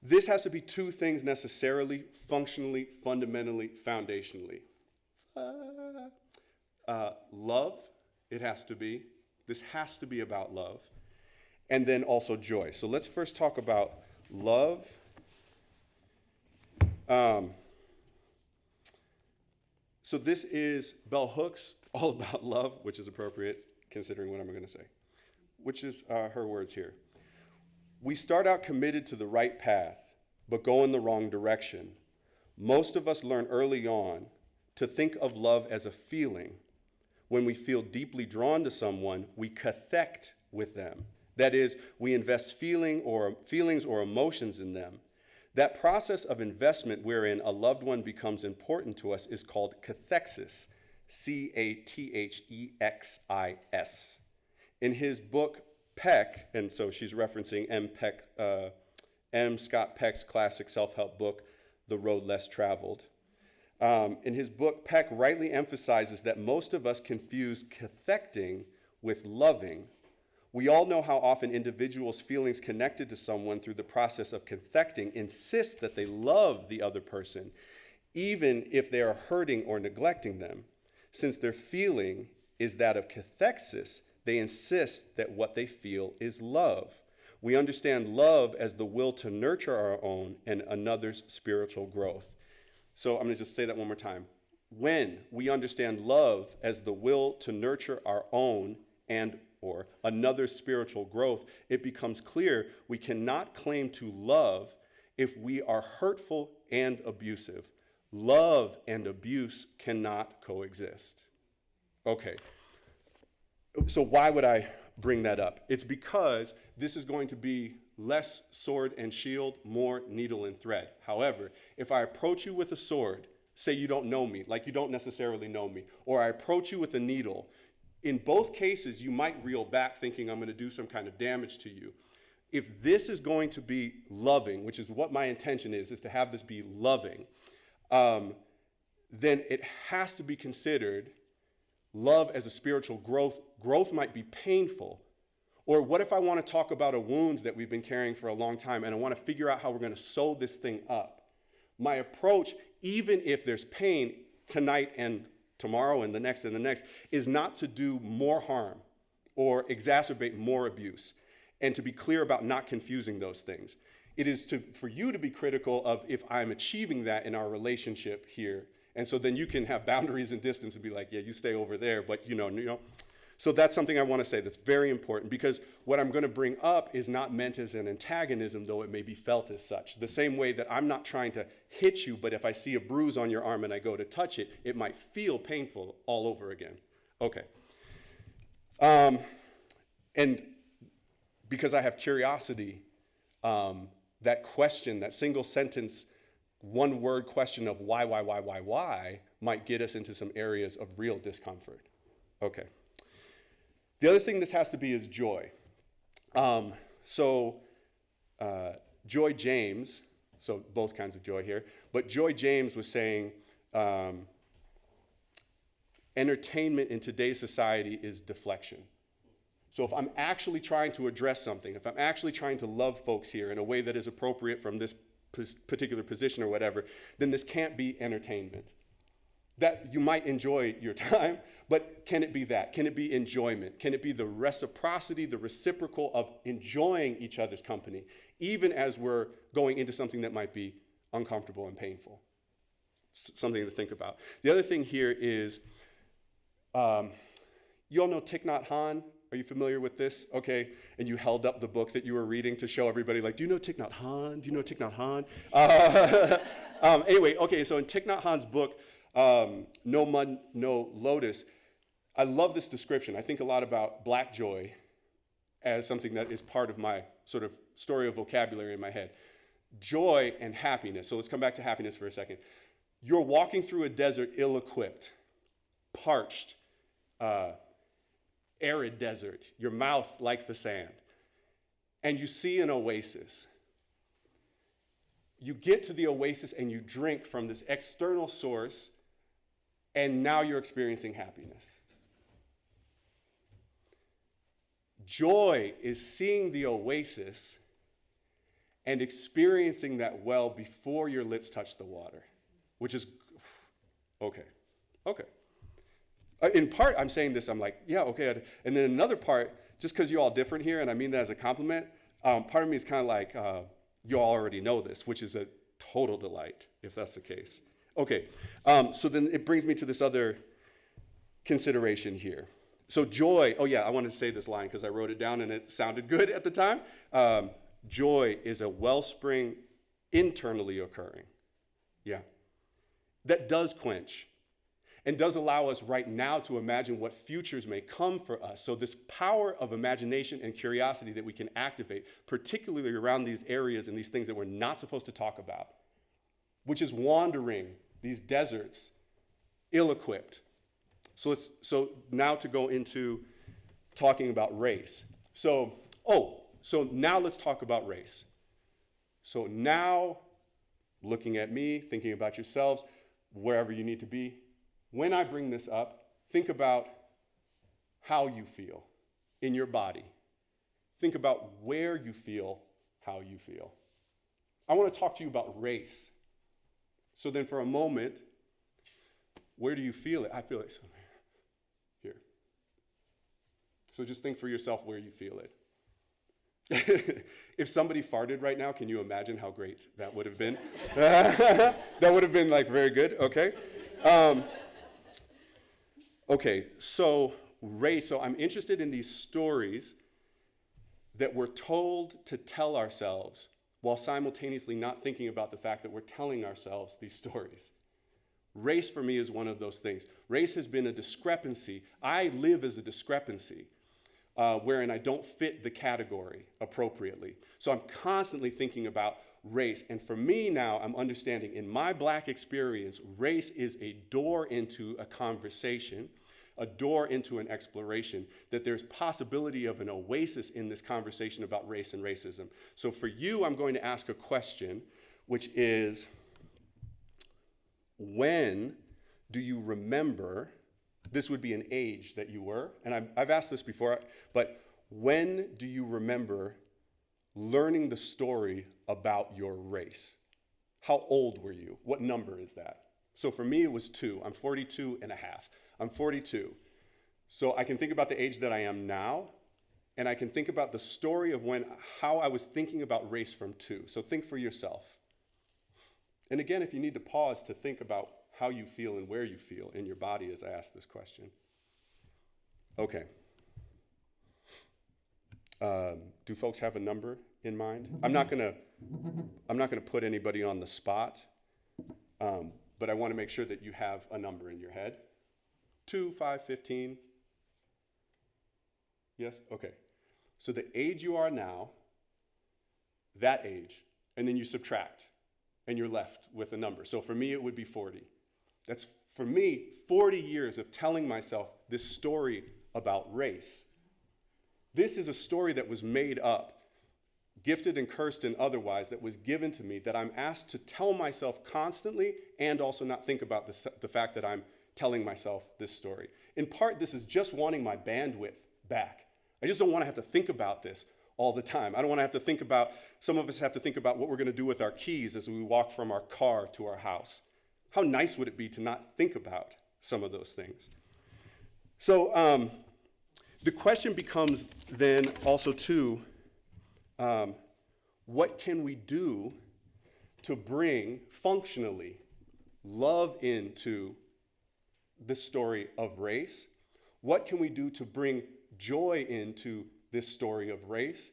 This has to be two things necessarily, functionally, fundamentally, foundationally. Love, it has to be. This has to be about love. And then also joy. So let's first talk about love. So this is Bell Hooks, all about love, which is appropriate considering what I'm going to say, which is her words here. We start out committed to the right path, but go in the wrong direction. Most of us learn early on to think of love as a feeling. When we feel deeply drawn to someone, we cathect with them. That is, we invest feelings or emotions in them. That process of investment wherein a loved one becomes important to us is called cathexis, Cathexis. In his book, Peck, and so she's referencing M. Scott Peck's classic self-help book, The Road Less Traveled. In his book, Peck rightly emphasizes that most of us confuse cathecting with loving. We all know how often individuals' feelings connected to someone through the process of cathecting insist that they love the other person, even if they are hurting or neglecting them. Since their feeling is that of cathexis, they insist that what they feel is love. We understand love as the will to nurture our own and another's spiritual growth. So I'm going to just say that one more time. When we understand love as the will to nurture our own and or another's spiritual growth, it becomes clear we cannot claim to love if we are hurtful and abusive. Love and abuse cannot coexist. Okay. So why would I bring that up? It's because this is going to be less sword and shield, more needle and thread. However, if I approach you with a sword, say you don't know me, like you don't necessarily know me, or I approach you with a needle, in both cases, you might reel back thinking I'm going to do some kind of damage to you. If this is going to be loving, which is what my intention is to have this be loving, then it has to be considered love as a spiritual growth. Growth might be painful. Or what if I want to talk about a wound that we've been carrying for a long time and I want to figure out how we're going to sew this thing up? My approach, even if there's pain tonight and tomorrow and the next, is not to do more harm or exacerbate more abuse, and to be clear about not confusing those things. It is for you to be critical of if I'm achieving that in our relationship here, And so then you can have boundaries and distance and be like, yeah, you stay over there, but So that's something I want to say that's very important, because what I'm going to bring up is not meant as an antagonism, though it may be felt as such. The same way that I'm not trying to hit you, but if I see a bruise on your arm and I go to touch it, it might feel painful all over again. Okay. And because I have curiosity, that question, that single sentence, one word question of why might get us into some areas of real discomfort. Okay. The other thing this has to be is joy. Joy James, so both kinds of joy here, but Joy James was saying entertainment in today's society is deflection. So if I'm actually trying to address something, if I'm actually trying to love folks here in a way that is appropriate from this particular position or whatever, then this can't be entertainment. That you might enjoy your time, but can it be that? Can it be enjoyment? Can it be the reciprocity, the reciprocal of enjoying each other's company, even as we're going into something that might be uncomfortable and painful? Something to think about. The other thing here is, you all know Thich Nhat Hanh? Are you familiar with this? Okay, and you held up the book that you were reading to show everybody, like, do you know Thich Nhat Hanh? Do you know Thich Nhat Hanh? Anyway, okay, so in Thich Nhat Hanh's book, No Mud, No Lotus, I love this description. I think a lot about black joy as something that is part of my sort of story of vocabulary in my head. Joy and happiness. So let's come back to happiness for a second. You're walking through a desert ill-equipped, parched, arid desert, your mouth like the sand, and you see an oasis. You get to the oasis and you drink from this external source, and now you're experiencing happiness. Joy is seeing the oasis and experiencing that well before your lips touch the water, which is, okay. In part, I'm saying this, I'm like, yeah, okay. And then another part, just because you're all different here, and I mean that as a compliment, part of me is kind of like, you all already know this, which is a total delight, if that's the case. Okay, so then it brings me to this other consideration here. So joy, oh yeah, I wanted to say this line because I wrote it down and it sounded good at the time. Joy is a wellspring internally occurring. Yeah. That does quench and does allow us right now to imagine what futures may come for us. So this power of imagination and curiosity that we can activate, particularly around these areas and these things that we're not supposed to talk about, which is wandering these deserts, ill-equipped. So now to go into talking about race. So now let's talk about race. So now, looking at me, thinking about yourselves, wherever you need to be, when I bring this up, think about how you feel in your body. Think about where you feel how you feel. I want to talk to you about race. So then for a moment, where do you feel it? I feel it here. So just think for yourself where you feel it. If somebody farted right now, can you imagine how great that would have been? That would have been like very good, okay? Okay, so race. So I'm interested in these stories that we're told to tell ourselves while simultaneously not thinking about the fact that we're telling ourselves these stories. Race for me is one of those things. Race has been a discrepancy. I live as a discrepancy wherein I don't fit the category appropriately. So I'm constantly thinking about race. And for me now, I'm understanding in my Black experience, race is a door into a conversation, a door into an exploration, that there's possibility of an oasis in this conversation about race and racism. So for you, I'm going to ask a question, which is, when do you remember, this would be an age that you were, and I've asked this before, but when do you remember learning the story about your race? How old were you? What number is that? So for me, it was 2. I'm 42 and a half. I'm 42. So I can think about the age that I am now, and I can think about the story of how I was thinking about race from 2. So think for yourself. And again, if you need to pause to think about how you feel and where you feel in your body as I ask this question. Okay. Do folks have a number in mind? I'm not gonna put anybody on the spot, but I want to make sure that you have a number in your head. 2, 5, 15. Yes? Okay. So the age you are now, that age, and then you subtract, and you're left with a number. So for me, it would be 40. That's, for me, 40 years of telling myself this story about race. This is a story that was made up, gifted and cursed and otherwise, that was given to me, that I'm asked to tell myself constantly and also not think about the fact that I'm telling myself this story. In part, this is just wanting my bandwidth back. I just don't want to have to think about this all the time. I don't want to have to think about, some of us have to think about what we're going to do with our keys as we walk from our car to our house. How nice would it be to not think about some of those things? So the question becomes then also too, what can we do to bring functionally love into the story of race? What can we do to bring joy into this story of race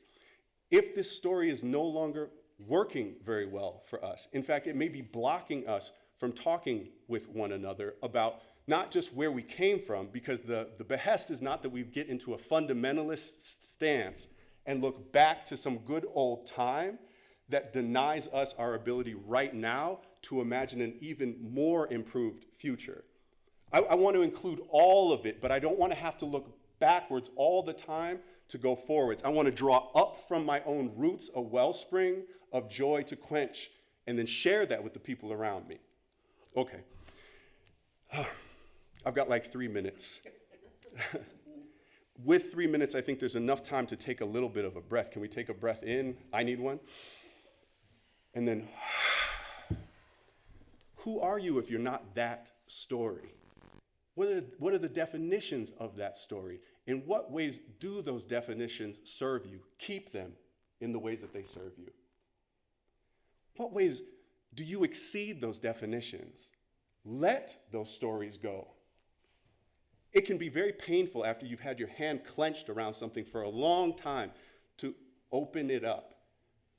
if this story is no longer working very well for us? In fact, it may be blocking us from talking with one another about not just where we came from, because the behest is not that we get into a fundamentalist stance and look back to some good old time that denies us our ability right now to imagine an even more improved future. I want to include all of it, but I don't want to have to look backwards all the time to go forwards. I want to draw up from my own roots a wellspring of joy to quench and then share that with the people around me. Okay. I've got like 3 minutes. With 3 minutes, I think there's enough time to take a little bit of a breath. Can we take a breath in? I need one. And then, who are you if you're not that story? What are the definitions of that story? In what ways do those definitions serve you? Keep them in the ways that they serve you. What ways do you exceed those definitions? Let those stories go. It can be very painful after you've had your hand clenched around something for a long time to open it up.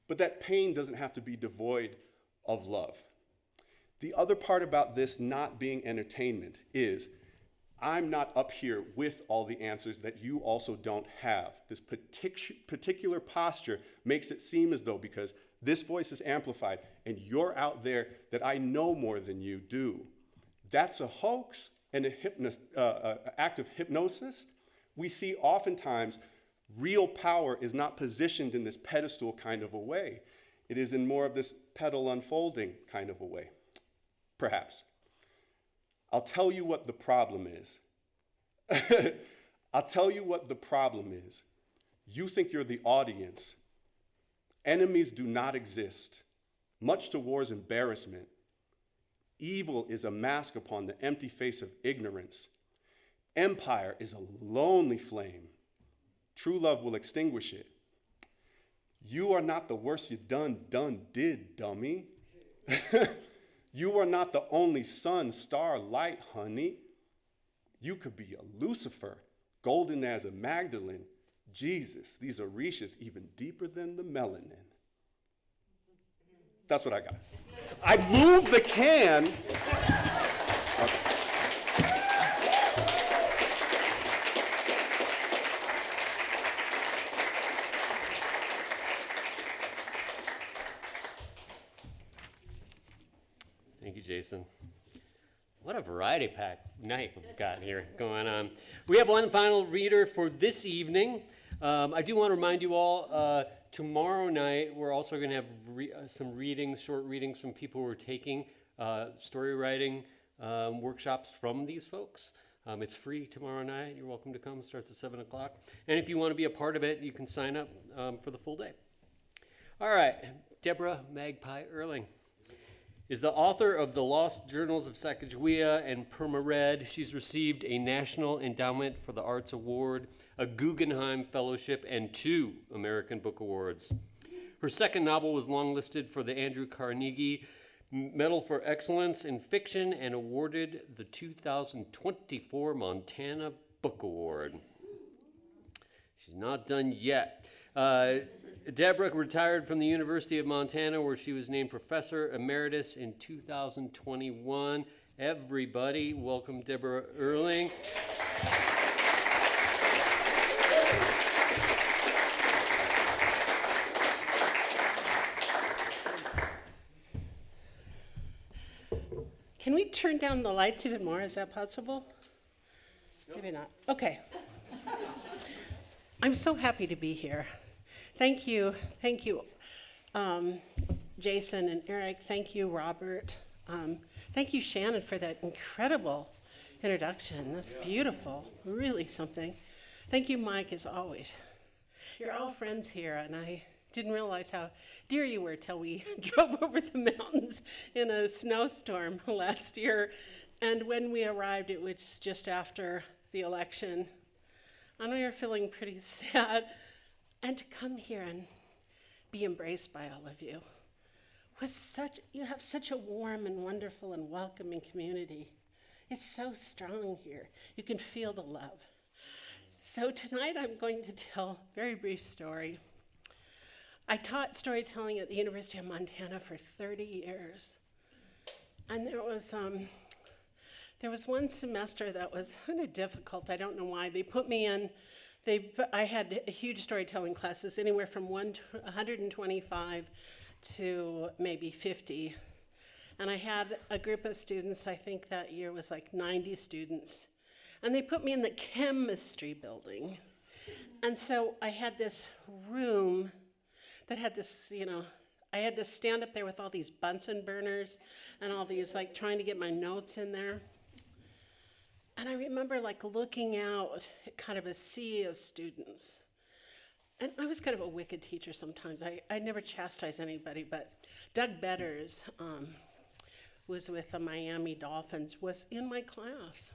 But that pain doesn't have to be devoid of love. The other part about this not being entertainment is I'm not up here with all the answers that you also don't have. This particular posture makes it seem as though because this voice is amplified and you're out there that I know more than you do. That's a hoax and an act of hypnosis. We see oftentimes real power is not positioned in this pedestal kind of a way. It is in more of this petal unfolding kind of a way, perhaps. I'll tell you what the problem is. I'll tell you what the problem is. You think you're the audience. Enemies do not exist, much to war's embarrassment. Evil is a mask upon the empty face of ignorance. Empire is a lonely flame. True love will extinguish it. You are not the worst you done did, dummy. You are not the only sun, star, light, honey. You could be a Lucifer, golden as a Magdalene. Jesus, these Orishas even deeper than the melanin. That's what I got. I moved the can. Okay. Thank you, Jason. What a variety packed night we've got here going on. We have one final reader for this evening. I do want to remind you all, tomorrow night we're also going to have some readings, short readings from people who are taking story writing workshops from these folks. It's free tomorrow night. You're welcome to come. It starts at 7 o'clock. And if you want to be a part of it, you can sign up for the full day. All right, Debra Magpie Earling is the author of The Lost Journals of Sacagawea and Perma Red. She's received a National Endowment for the Arts Award, a Guggenheim Fellowship, and 2 American Book Awards. Her second novel was longlisted for the Andrew Carnegie Medal for Excellence in Fiction and awarded the 2024 Montana Book Award. She's not done yet. Debra retired from the University of Montana, where she was named Professor Emeritus in 2021. Everybody, welcome Debra Earling. Can we turn down the lights even more? Is that possible? Maybe not. Okay. I'm so happy to be here. Thank you, Jason and Eric. Thank you, Robert. Thank you, Shannon, for that incredible introduction. That's beautiful, really something. Thank you, Mike, as always. You're all friends here, and I didn't realize how dear you were till we drove over the mountains in a snowstorm last year. And when we arrived, it was just after the election. I know you're feeling pretty sad. And to come here and be embraced by all of you you have such a warm and wonderful and welcoming community. It's so strong here. You can feel the love. So tonight I'm going to tell a very brief story. I taught storytelling at the University of Montana for 30 years. And there was one semester that was kind of difficult. I don't know why. They put me in, I had huge storytelling classes, anywhere from 125 to maybe 50. And I had a group of students, I think that year was like 90 students. And they put me in the chemistry building. And so I had this room that had this, I had to stand up there with all these Bunsen burners and all these, like, trying to get my notes in there. And I remember, like, looking out at kind of a sea of students. And I was kind of a wicked teacher sometimes. I never chastised anybody, but Doug Betters was with the Miami Dolphins, was in my class.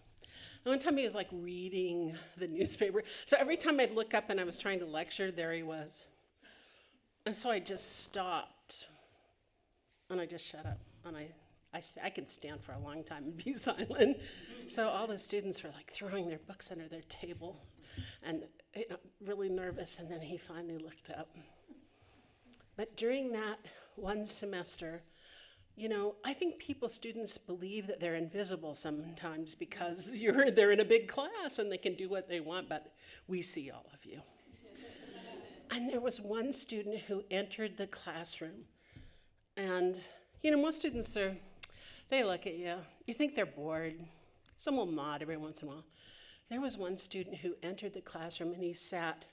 And one time he was, like, reading the newspaper. So every time I'd look up and I was trying to lecture, there he was. And so I just stopped, and I just shut up, and I can stand for a long time and be silent. So all the students were like throwing their books under their table, and really nervous, and then he finally looked up. But during that one semester, I think students believe that they're invisible sometimes because they're in a big class and they can do what they want, but we see all of you. And there was one student who entered the classroom. And, most students they look at you. You think they're bored. Some will nod every once in a while. There was one student who entered the classroom and he sat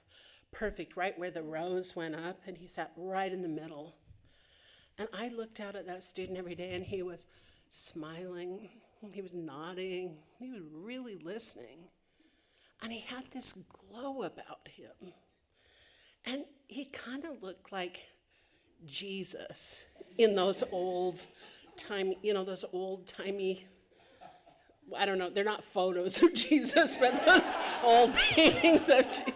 perfect right where the rows went up, and he sat right in the middle. And I looked out at that student every day, and he was smiling. He was nodding. He was really listening. And he had this glow about him. And he kind of looked like Jesus in those old-timey, I don't know, they're not photos of Jesus, but those old paintings of Jesus.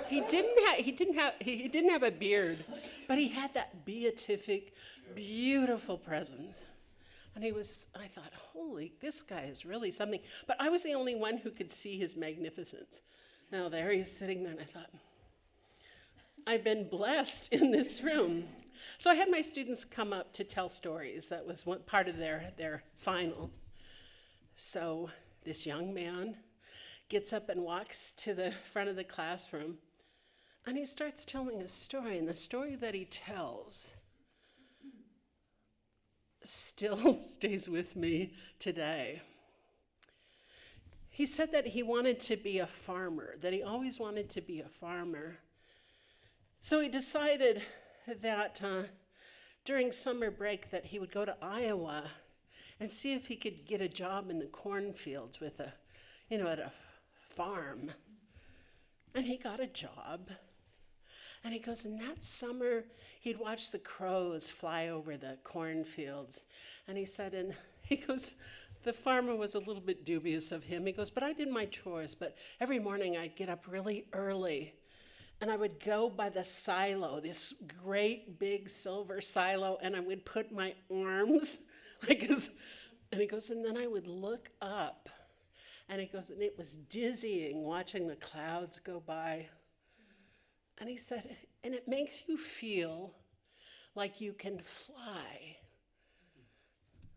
He didn't have a beard, but he had that beatific, beautiful presence. And I thought, holy, this guy is really something. But I was the only one who could see his magnificence. Now there he's sitting there, and I thought, I've been blessed in this room. So I had my students come up to tell stories. That was one part of their final. So this young man gets up and walks to the front of the classroom, and he starts telling a story. And the story that he tells still stays with me today. He said that he wanted to be a farmer, that he always wanted to be a farmer. So he decided that during summer break that he would go to Iowa and see if he could get a job in the cornfields at a farm. And he got a job. And he goes, and that summer he'd watch the crows fly over the cornfields. And he said, the farmer was a little bit dubious of him. He goes, but I did my chores, but every morning I'd get up really early. And I would go by the silo, this great big silver silo, and I would put my arms And he goes, and then I would look up, and he goes, and it was dizzying watching the clouds go by. And he said, and it makes you feel like you can fly.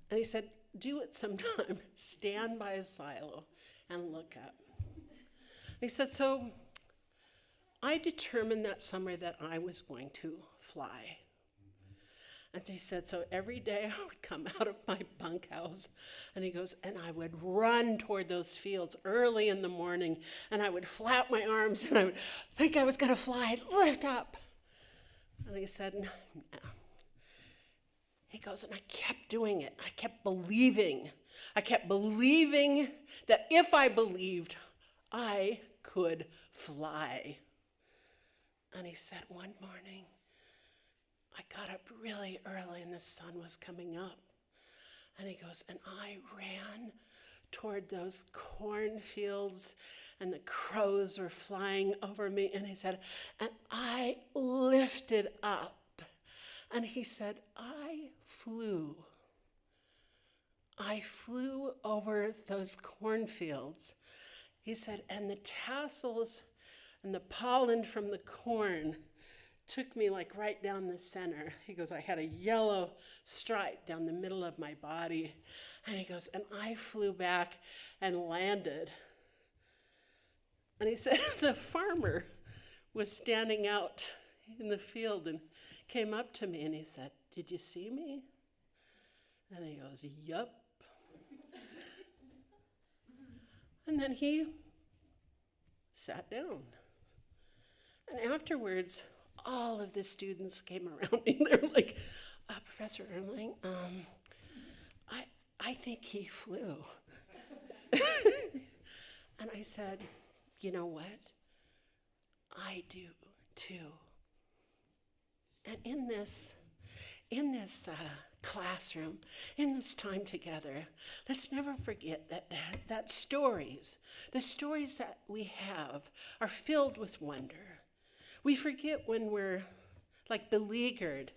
And he said, do it sometime. Stand by a silo and look up. And he said, so I determined that summer that I was going to fly. And he said, so every day I would come out of my bunkhouse, and he goes, and I would run toward those fields early in the morning, and I would flap my arms, and I would think I was going to fly, I'd lift up. And he said, no. He goes, and I kept doing it. I kept believing. I kept believing that if I believed, I could fly. And he said, one morning, I got up really early and the sun was coming up. And he goes, and I ran toward those cornfields and the crows were flying over me. And he said, and I lifted up. And he said, I flew. I flew over those cornfields. He said, and the tassels and the pollen from the corn took me like right down the center. He goes, I had a yellow stripe down the middle of my body. And he goes, and I flew back and landed. And he said, the farmer was standing out in the field and came up to me and he said, did you see me? And he goes, yup. And then he sat down. And afterwards, all of the students came around me. They're like, Professor Earling, I think he flew. And I said, you know what? I do too. And in this classroom, in this time together, let's never forget that stories, the stories that we have are filled with wonder. We forget when we're like beleaguered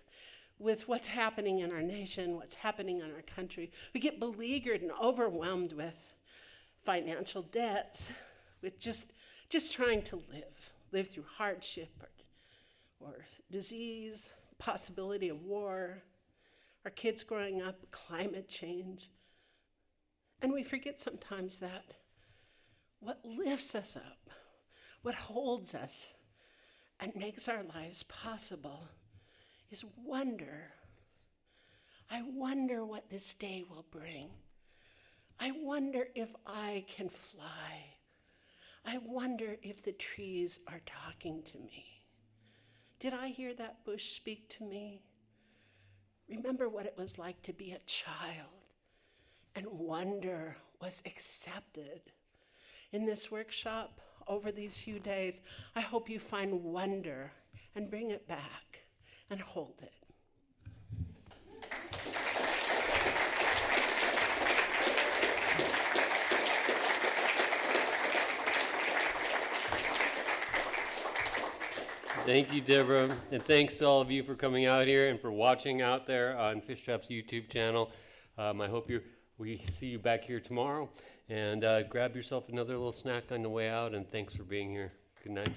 with what's happening in our nation, what's happening in our country. We get beleaguered and overwhelmed with financial debts, with just trying to live through hardship or disease, possibility of war, our kids growing up, climate change. And we forget sometimes that what lifts us up, what holds us, and makes our lives possible is wonder. I wonder what this day will bring. I wonder if I can fly. I wonder if the trees are talking to me. Did I hear that bush speak to me? Remember what it was like to be a child, and wonder was accepted. In this workshop, over these few days, I hope you find wonder and bring it back and hold it. Thank you, Debra, and thanks to all of you for coming out here and for watching out there on Fishtrap's YouTube channel. I hope we see you back here tomorrow, and grab yourself another little snack on the way out, and thanks for being here. Good night.